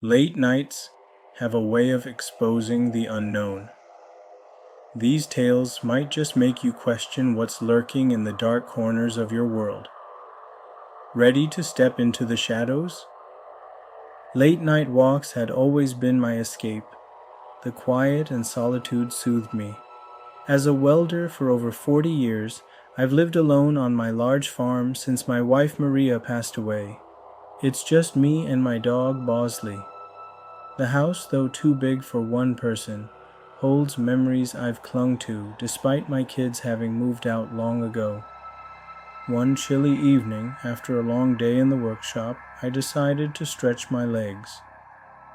Late nights have a way of exposing the unknown. These tales might just make you question what's lurking in the dark corners of your world. Ready to step into the shadows? Late night walks had always been my escape. The quiet and solitude soothed me. As a welder for over 40 years, I've lived alone on my large farm since my wife Maria passed away. It's just me and my dog Bosley. The house, though too big for one person, holds memories I've clung to despite my kids having moved out long ago. One chilly evening, after a long day in the workshop, I decided to stretch my legs.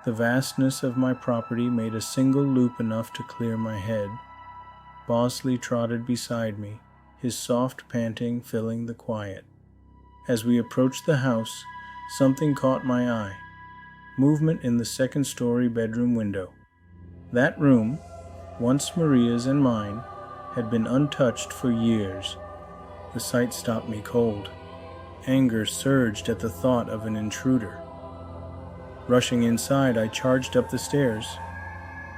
The vastness of my property made a single loop enough to clear my head. Bosley trotted beside me, his soft panting filling the quiet. As we approached the house, something caught my eye. Movement in the second-story bedroom window. That room, once Maria's and mine, had been untouched for years. The sight stopped me cold. Anger surged at the thought of an intruder. Rushing inside, I charged up the stairs.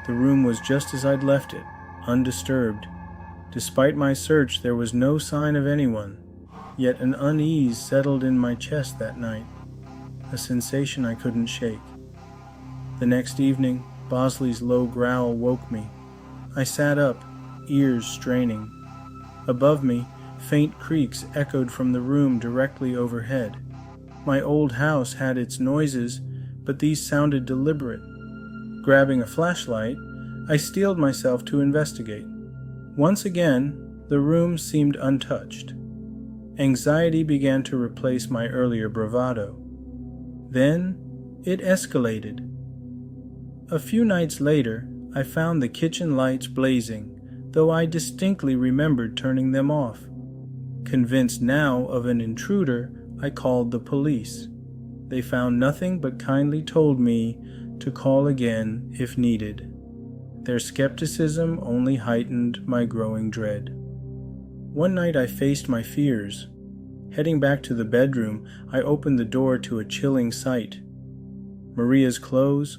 The room was just as I'd left it, undisturbed. Despite my search, there was no sign of anyone, yet an unease settled in my chest that night, a sensation I couldn't shake. The next evening, Bosley's low growl woke me. I sat up, ears straining. Above me, faint creaks echoed from the room directly overhead. My old house had its noises, but these sounded deliberate. Grabbing a flashlight, I steeled myself to investigate. Once again, the room seemed untouched. Anxiety began to replace my earlier bravado. Then, it escalated. A few nights later, I found the kitchen lights blazing, though I distinctly remembered turning them off. Convinced now of an intruder, I called the police. They found nothing but kindly told me to call again if needed. Their skepticism only heightened my growing dread. One night I faced my fears. Heading back to the bedroom, I opened the door to a chilling sight. Maria's clothes,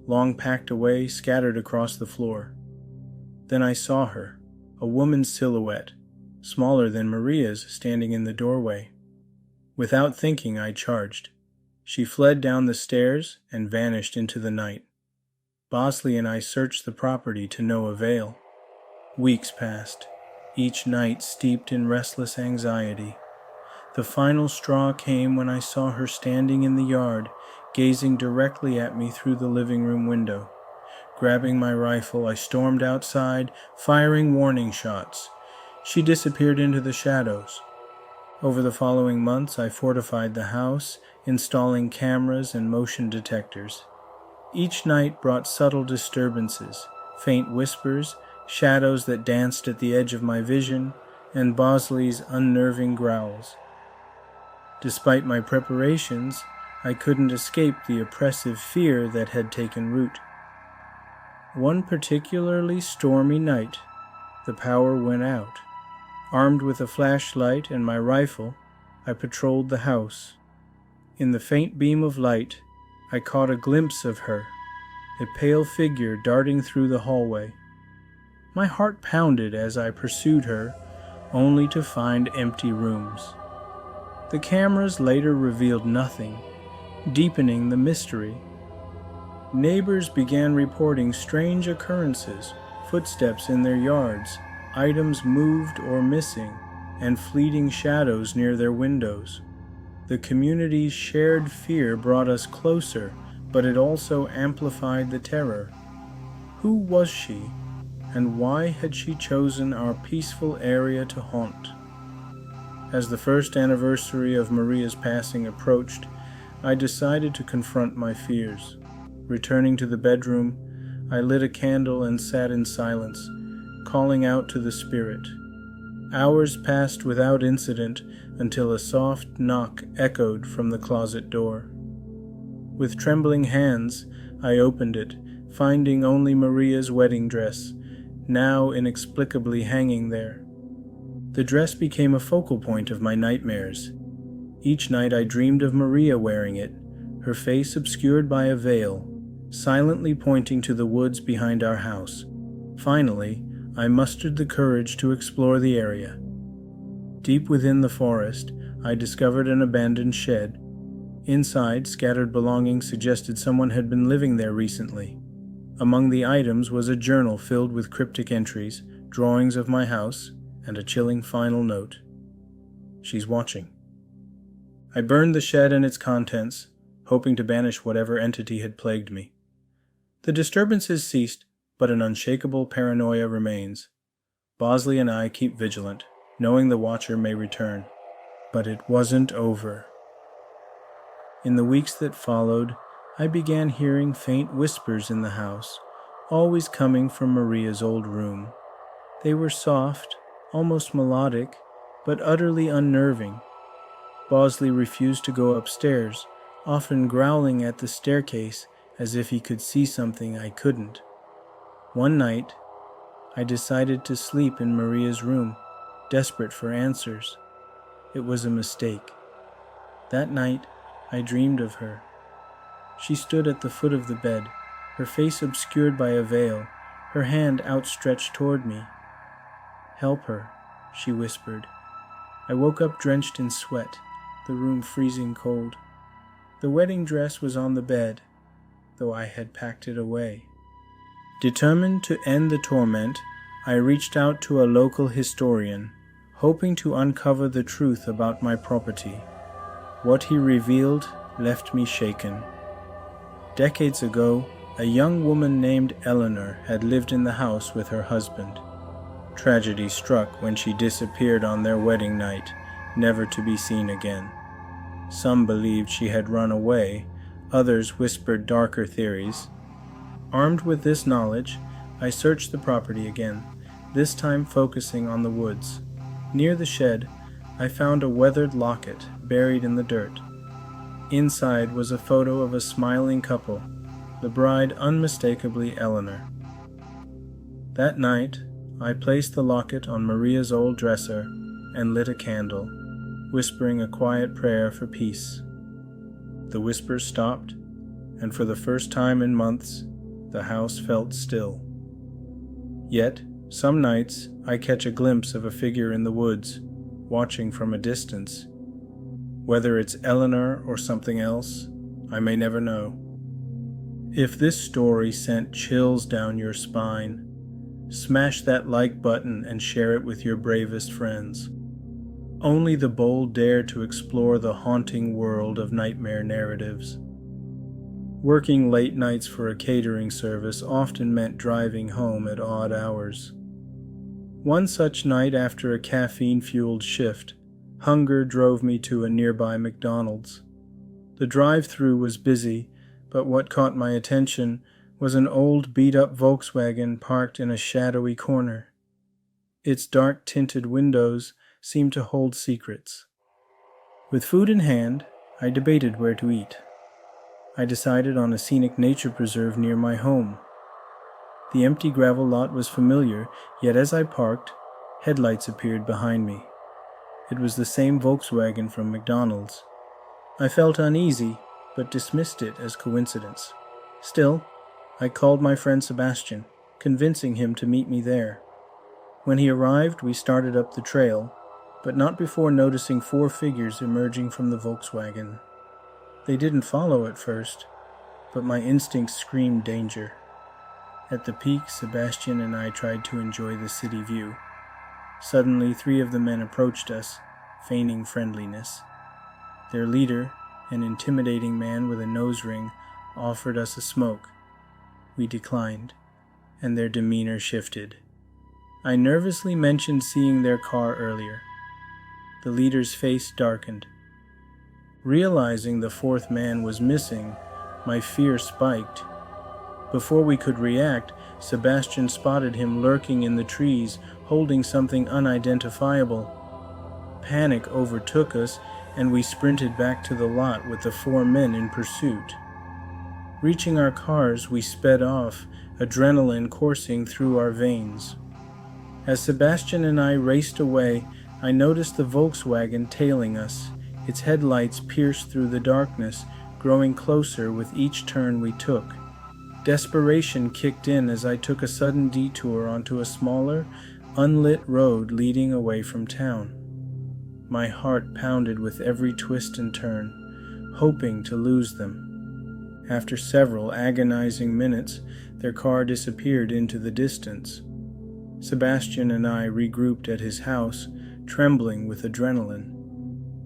long packed away, scattered across the floor. Then I saw her, a woman's silhouette, smaller than Maria's, standing in the doorway. Without thinking, I charged. She fled down the stairs and vanished into the night. Bosley and I searched the property to no avail. Weeks passed, each night steeped in restless anxiety. The final straw came when I saw her standing in the yard, gazing directly at me through the living room window. Grabbing my rifle, I stormed outside, firing warning shots. She disappeared into the shadows. Over the following months, I fortified the house, installing cameras and motion detectors. Each night brought subtle disturbances, faint whispers, shadows that danced at the edge of my vision, and Bosley's unnerving growls. Despite my preparations, I couldn't escape the oppressive fear that had taken root. One particularly stormy night, the power went out. Armed with a flashlight and my rifle, I patrolled the house. In the faint beam of light, I caught a glimpse of her, a pale figure darting through the hallway. My heart pounded as I pursued her, only to find empty rooms. The cameras later revealed nothing, deepening the mystery. Neighbors began reporting strange occurrences, footsteps in their yards, items moved or missing, and fleeting shadows near their windows. The community's shared fear brought us closer, but it also amplified the terror. Who was she, and why had she chosen our peaceful area to haunt? As the first anniversary of Maria's passing approached, I decided to confront my fears. Returning to the bedroom, I lit a candle and sat in silence, calling out to the spirit. Hours passed without incident until a soft knock echoed from the closet door. With trembling hands, I opened it, finding only Maria's wedding dress, now inexplicably hanging there. The dress became a focal point of my nightmares. Each night I dreamed of Maria wearing it, her face obscured by a veil, silently pointing to the woods behind our house. Finally, I mustered the courage to explore the area. Deep within the forest, I discovered an abandoned shed. Inside, scattered belongings suggested someone had been living there recently. Among the items was a journal filled with cryptic entries, drawings of my house, and a chilling final note. She's watching. I burned the shed and its contents, hoping to banish whatever entity had plagued me. The disturbances ceased, but an unshakable paranoia remains. Bosley and I keep vigilant, knowing the watcher may return. But it wasn't over. In the weeks that followed, I began hearing faint whispers in the house, always coming from Maria's old room. They were soft, almost melodic, but utterly unnerving. Bosley refused to go upstairs, often growling at the staircase as if he could see something I couldn't. One night, I decided to sleep in Maria's room, desperate for answers. It was a mistake. That night, I dreamed of her. She stood at the foot of the bed, her face obscured by a veil, her hand outstretched toward me. "Help her," she whispered. I woke up drenched in sweat, the room freezing cold. The wedding dress was on the bed, though I had packed it away. Determined to end the torment, I reached out to a local historian, hoping to uncover the truth about my property. What he revealed left me shaken. Decades ago, a young woman named Eleanor had lived in the house with her husband. Tragedy struck when she disappeared on their wedding night, never to be seen again. Some believed she had run away, others whispered darker theories. Armed with this knowledge, I searched the property again, this time focusing on the woods. Near the shed, I found a weathered locket buried in the dirt. Inside was a photo of a smiling couple, the bride unmistakably Eleanor. That night, I placed the locket on Maria's old dresser and lit a candle, whispering a quiet prayer for peace. The whispers stopped, and for the first time in months, the house felt still. Yet, some nights, I catch a glimpse of a figure in the woods, watching from a distance. Whether it's Eleanor or something else, I may never know. If this story sent chills down your spine, smash that like button and share it with your bravest friends. Only the bold dare to explore the haunting world of nightmare narratives. Working late nights for a catering service often meant driving home at odd hours. One such night after a caffeine-fueled shift, hunger drove me to a nearby McDonald's. The drive-thru was busy, but what caught my attention was an old beat-up Volkswagen parked in a shadowy corner. Its dark-tinted windows seemed to hold secrets. With food in hand, I debated where to eat. I decided on a scenic nature preserve near my home. The empty gravel lot was familiar, yet as I parked, headlights appeared behind me. It was the same Volkswagen from McDonald's. I felt uneasy, but dismissed it as coincidence. Still, I called my friend Sebastian, convincing him to meet me there. When he arrived, we started up the trail, but not before noticing 4 figures emerging from the Volkswagen. They didn't follow at first, but my instincts screamed danger. At the peak, Sebastian and I tried to enjoy the city view. Suddenly, 3 of the men approached us, feigning friendliness. Their leader, an intimidating man with a nose ring, offered us a smoke. We declined, and their demeanor shifted. I nervously mentioned seeing their car earlier. The leader's face darkened. Realizing the 4th man was missing, my fear spiked. Before we could react, Sebastian spotted him lurking in the trees, holding something unidentifiable. Panic overtook us, and we sprinted back to the lot with the 4 men in pursuit. Reaching our cars, we sped off, adrenaline coursing through our veins. As Sebastian and I raced away, I noticed the Volkswagen tailing us, its headlights pierced through the darkness, growing closer with each turn we took. Desperation kicked in as I took a sudden detour onto a smaller, unlit road leading away from town. My heart pounded with every twist and turn, hoping to lose them. After several agonizing minutes, their car disappeared into the distance. Sebastian and I regrouped at his house, trembling with adrenaline.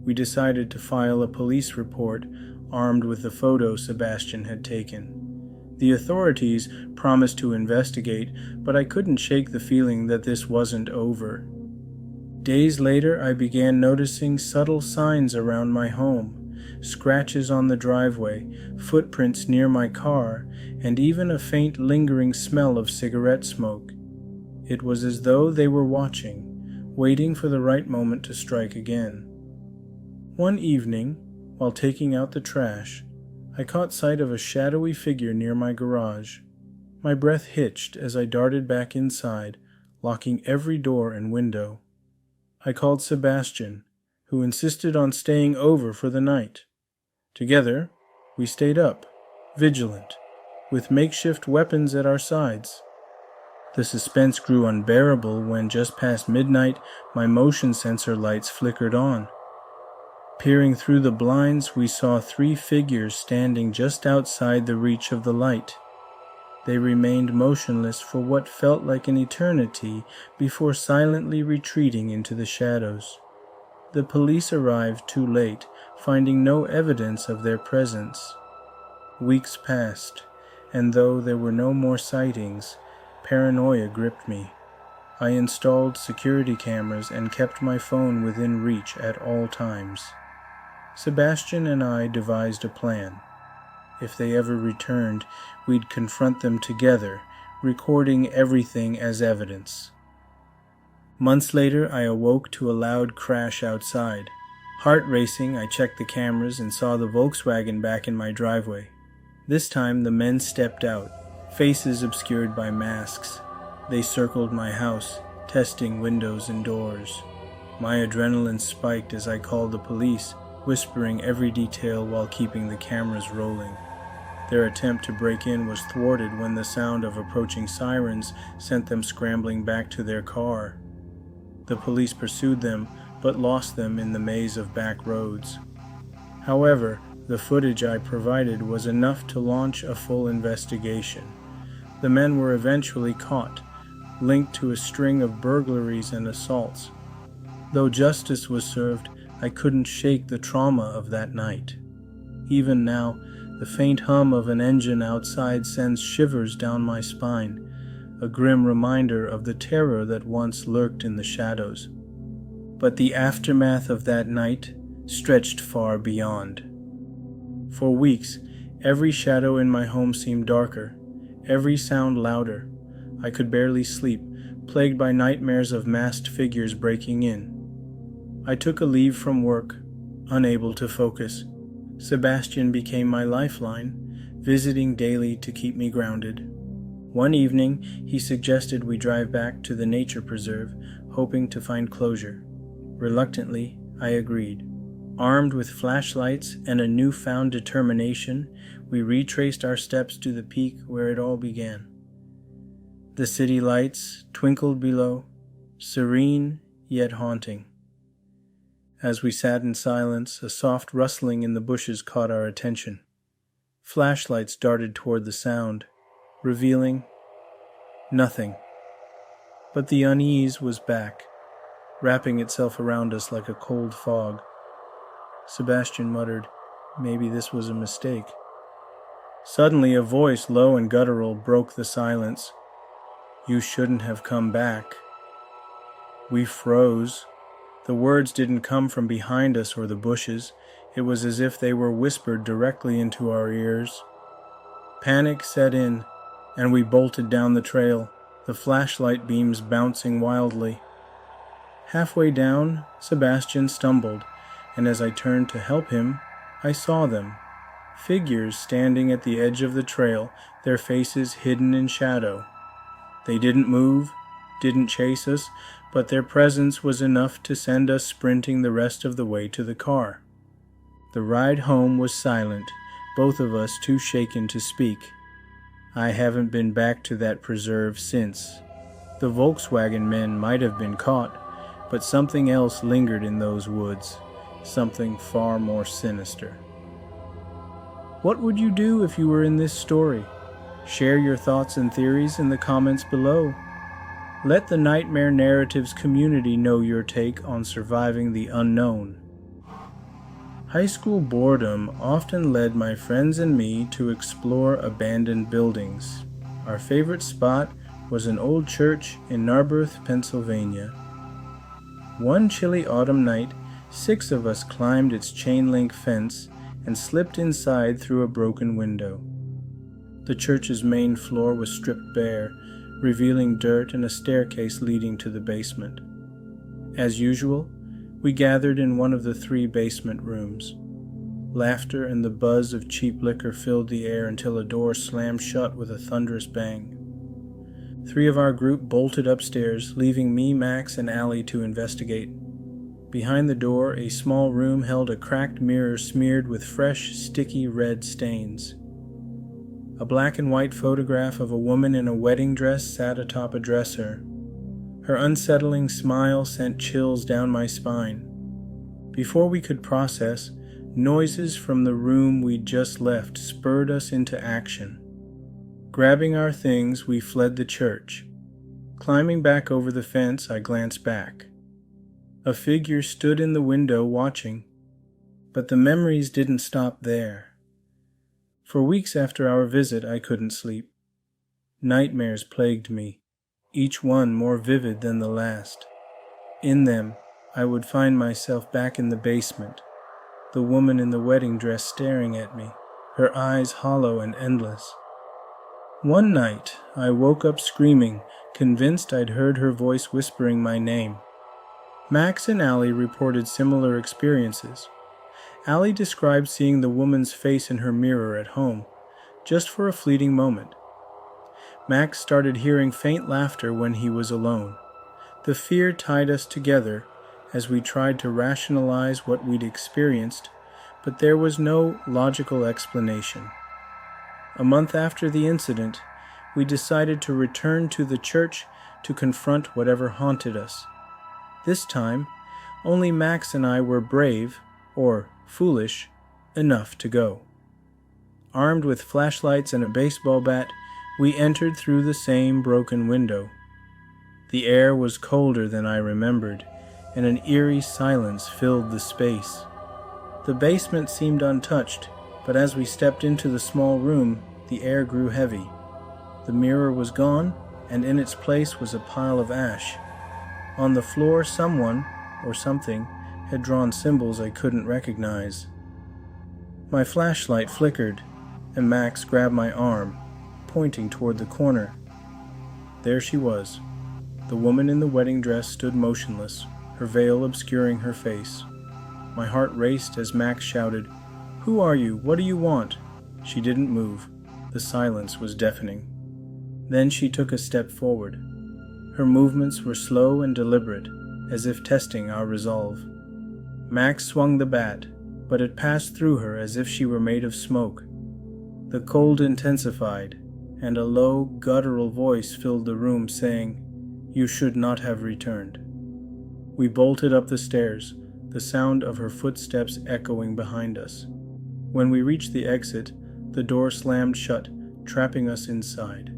We decided to file a police report, armed with the photo Sebastian had taken. The authorities promised to investigate, but I couldn't shake the feeling that this wasn't over. Days later, I began noticing subtle signs around my home, scratches on the driveway, footprints near my car, and even a faint lingering smell of cigarette smoke. It was as though they were watching, waiting for the right moment to strike again. One evening, while taking out the trash, I caught sight of a shadowy figure near my garage. My breath hitched as I darted back inside, locking every door and window. I called Sebastian, who insisted on staying over for the night. Together, we stayed up, vigilant, with makeshift weapons at our sides. The suspense grew unbearable when, just past midnight, my motion sensor lights flickered on. Peering through the blinds, we saw 3 figures standing just outside the reach of the light. They remained motionless for what felt like an eternity before silently retreating into the shadows. The police arrived too late, finding no evidence of their presence. Weeks passed, and though there were no more sightings, paranoia gripped me. I installed security cameras and kept my phone within reach at all times. Sebastian and I devised a plan. If they ever returned, we'd confront them together, recording everything as evidence. Months later, I awoke to a loud crash outside. Heart racing, I checked the cameras and saw the Volkswagen back in my driveway. This time, the men stepped out, faces obscured by masks. They circled my house, testing windows and doors. My adrenaline spiked as I called the police, whispering every detail while keeping the cameras rolling. Their attempt to break in was thwarted when the sound of approaching sirens sent them scrambling back to their car. The police pursued them, but lost them in the maze of back roads. However, the footage I provided was enough to launch a full investigation. The men were eventually caught, linked to a string of burglaries and assaults. Though justice was served, I couldn't shake the trauma of that night. Even now, the faint hum of an engine outside sends shivers down my spine, a grim reminder of the terror that once lurked in the shadows. But the aftermath of that night stretched far beyond. For weeks, every shadow in my home seemed darker, every sound louder. I could barely sleep, plagued by nightmares of masked figures breaking in. I took a leave from work, unable to focus. Sebastian became my lifeline, visiting daily to keep me grounded. One evening, he suggested we drive back to the nature preserve, hoping to find closure. Reluctantly, I agreed. Armed with flashlights and a newfound determination, we retraced our steps to the peak where it all began. The city lights twinkled below, serene yet haunting. As we sat in silence, a soft rustling in the bushes caught our attention. Flashlights darted toward the sound, revealing nothing. But the unease was back, wrapping itself around us like a cold fog. Sebastian muttered, "Maybe this was a mistake." Suddenly, a voice, low and guttural, broke the silence. "You shouldn't have come back." We froze. The words didn't come from behind us or the bushes. It was as if they were whispered directly into our ears. Panic set in, and we bolted down the trail, the flashlight beams bouncing wildly. Halfway down, Sebastian stumbled, and as I turned to help him, I saw them. Figures standing at the edge of the trail, their faces hidden in shadow. They didn't move, didn't chase us, but their presence was enough to send us sprinting the rest of the way to the car. The ride home was silent, both of us too shaken to speak. I haven't been back to that preserve since. The Volkswagen men might have been caught, but something else lingered in those woods, something far more sinister. What would you do if you were in this story? Share your thoughts and theories in the comments below. Let the Nightmare Narratives community know your take on surviving the unknown. High school boredom often led my friends and me to explore abandoned buildings. Our favorite spot was an old church in Narberth, Pennsylvania. One chilly autumn night, 6 of us climbed its chain-link fence and slipped inside through a broken window. The church's main floor was stripped bare, revealing dirt and a staircase leading to the basement. As usual, we gathered in one of the 3 basement rooms. Laughter and the buzz of cheap liquor filled the air until a door slammed shut with a thunderous bang. 3 of our group bolted upstairs, leaving me, Max, and Allie to investigate. Behind the door, a small room held a cracked mirror smeared with fresh, sticky red stains. A black and white photograph of a woman in a wedding dress sat atop a dresser. Her unsettling smile sent chills down my spine. Before we could process, noises from the room we'd just left spurred us into action. Grabbing our things, we fled the church. Climbing back over the fence, I glanced back. A figure stood in the window watching, but the memories didn't stop there. For weeks after our visit, I couldn't sleep. Nightmares plagued me, each one more vivid than the last. In them, I would find myself back in the basement, the woman in the wedding dress staring at me, her eyes hollow and endless. One night, I woke up screaming, convinced I'd heard her voice whispering my name. Max and Allie reported similar experiences. Allie described seeing the woman's face in her mirror at home, just for a fleeting moment. Max started hearing faint laughter when he was alone. The fear tied us together as we tried to rationalize what we'd experienced, but there was no logical explanation. A month after the incident, we decided to return to the church to confront whatever haunted us. This time, only Max and I were brave, or foolish, enough to go. Armed with flashlights and a baseball bat, we entered through the same broken window. The air was colder than I remembered, and an eerie silence filled the space. The basement seemed untouched, but as we stepped into the small room, the air grew heavy. The mirror was gone, and in its place was a pile of ash. On the floor, someone, or something, had drawn symbols I couldn't recognize. My flashlight flickered, and Max grabbed my arm, pointing toward the corner. There she was. The woman in the wedding dress stood motionless, her veil obscuring her face. My heart raced as Max shouted, "Who are you? What do you want?" She didn't move. The silence was deafening. Then she took a step forward. Her movements were slow and deliberate, as if testing our resolve. Max swung the bat, but it passed through her as if she were made of smoke. The cold intensified, and a low, guttural voice filled the room saying, "You should not have returned." We bolted up the stairs, the sound of her footsteps echoing behind us. When we reached the exit, the door slammed shut, trapping us inside.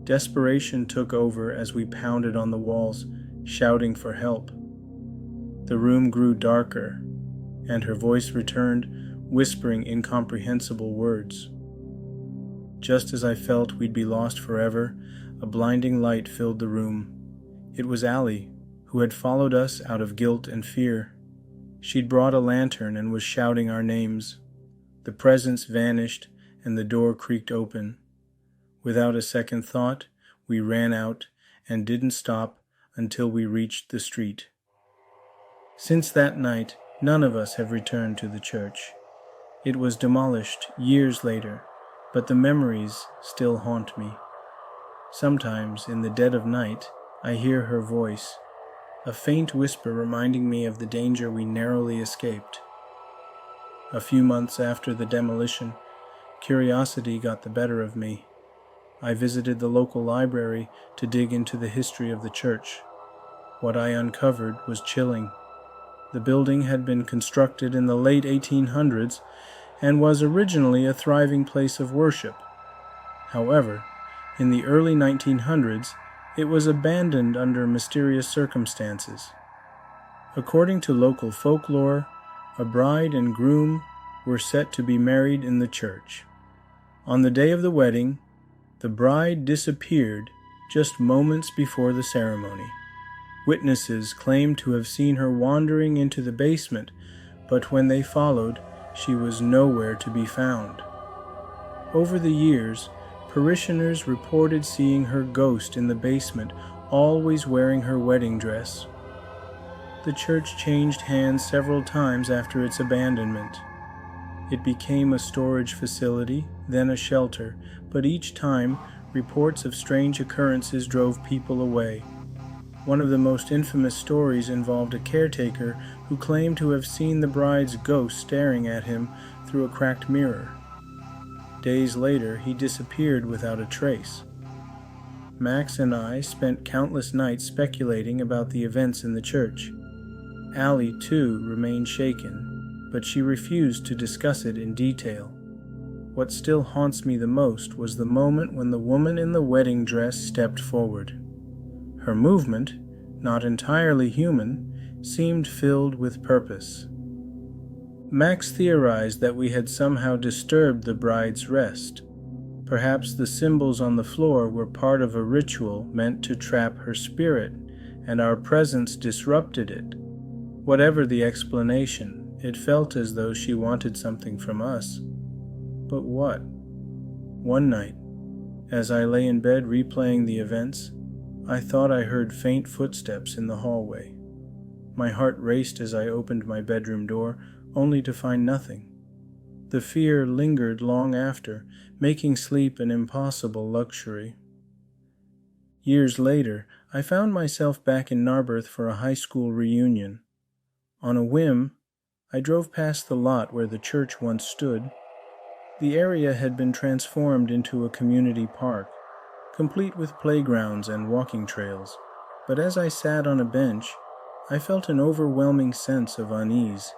Desperation took over as we pounded on the walls, shouting for help. The room grew darker, and her voice returned, whispering incomprehensible words. Just as I felt we'd be lost forever, a blinding light filled the room. It was Allie, who had followed us out of guilt and fear. She'd brought a lantern and was shouting our names. The presence vanished, and the door creaked open. Without a second thought, we ran out and didn't stop until we reached the street. Since that night, none of us have returned to the church. It was demolished years later, but the memories still haunt me. Sometimes, in the dead of night, I hear her voice, a faint whisper reminding me of the danger we narrowly escaped. A few months after the demolition, curiosity got the better of me. I visited the local library to dig into the history of the church. What I uncovered was chilling. The building had been constructed in the late 1800s and was originally a thriving place of worship. However, in the early 1900s, it was abandoned under mysterious circumstances. According to local folklore, a bride and groom were set to be married in the church. On the day of the wedding, the bride disappeared just moments before the ceremony. Witnesses claimed to have seen her wandering into the basement, but when they followed, she was nowhere to be found. Over the years, parishioners reported seeing her ghost in the basement, always wearing her wedding dress. The church changed hands several times after its abandonment. It became a storage facility, then a shelter, but each time, reports of strange occurrences drove people away. One of the most infamous stories involved a caretaker who claimed to have seen the bride's ghost staring at him through a cracked mirror. Days later, he disappeared without a trace. Max and I spent countless nights speculating about the events in the church. Allie, too, remained shaken, but she refused to discuss it in detail. What still haunts me the most was the moment when the woman in the wedding dress stepped forward. Her movement, not entirely human, seemed filled with purpose. Max theorized that we had somehow disturbed the bride's rest. Perhaps the symbols on the floor were part of a ritual meant to trap her spirit, and our presence disrupted it. Whatever the explanation, it felt as though she wanted something from us. But what? One night, as I lay in bed replaying the events, I thought I heard faint footsteps in the hallway. My heart raced as I opened my bedroom door, only to find nothing. The fear lingered long after, making sleep an impossible luxury. Years later, I found myself back in Narberth for a high school reunion. On a whim, I drove past the lot where the church once stood. The area had been transformed into a community park, complete with playgrounds and walking trails, but as I sat on a bench, I felt an overwhelming sense of unease.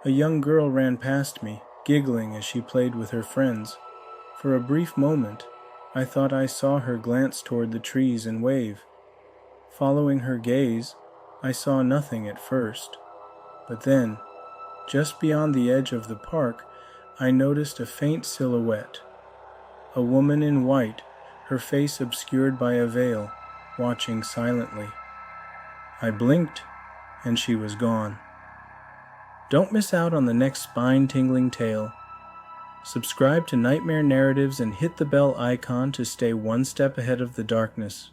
A young girl ran past me, giggling as she played with her friends. For a brief moment, I thought I saw her glance toward the trees and wave. Following her gaze, I saw nothing at first, but then, just beyond the edge of the park, I noticed a faint silhouette. A woman in white, her face obscured by a veil, watching silently. I blinked, and she was gone. Don't miss out on the next spine-tingling tale. Subscribe to Nightmare Narratives and hit the bell icon to stay one step ahead of the darkness.